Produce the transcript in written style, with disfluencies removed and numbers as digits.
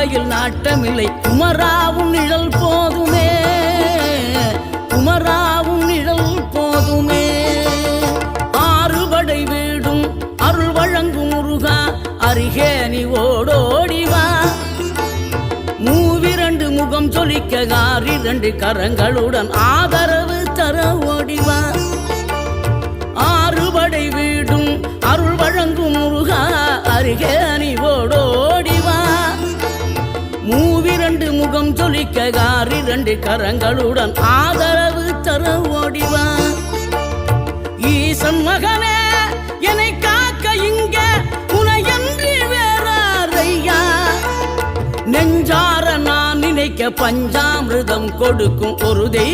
வாழ்க்கையில் நாட்டமில்லை குமராவும் நிழல் போதுமே, குமராவும் நிழல் போதுமே. ஆறுபடை வீடும் அருள் வழங்கும் முருகா அருகே நீ ஓடோடிவா. மூவிரண்டு முகம் சொலிக்க ஆறிரண்டு கரங்களுடன் ஆதரவு தர ஓடிவா. ஆறுபடை வீடும் அருள் வழங்கும் முருகா அருகே நீ ஓடோடிவா. மூவிரண்டு முகம் சொலிக்க ஆறிரண்டு கரங்களுடன் ஆதரவு தர ஓடிவா. ஈசன் மகனே என்னை காக்க இங்க உனையன்றி வேறாரையா. நெஞ்சார நான் நினைக்க பஞ்சாமிர்தம் கொடுக்கும் ஒரு தெய்வம்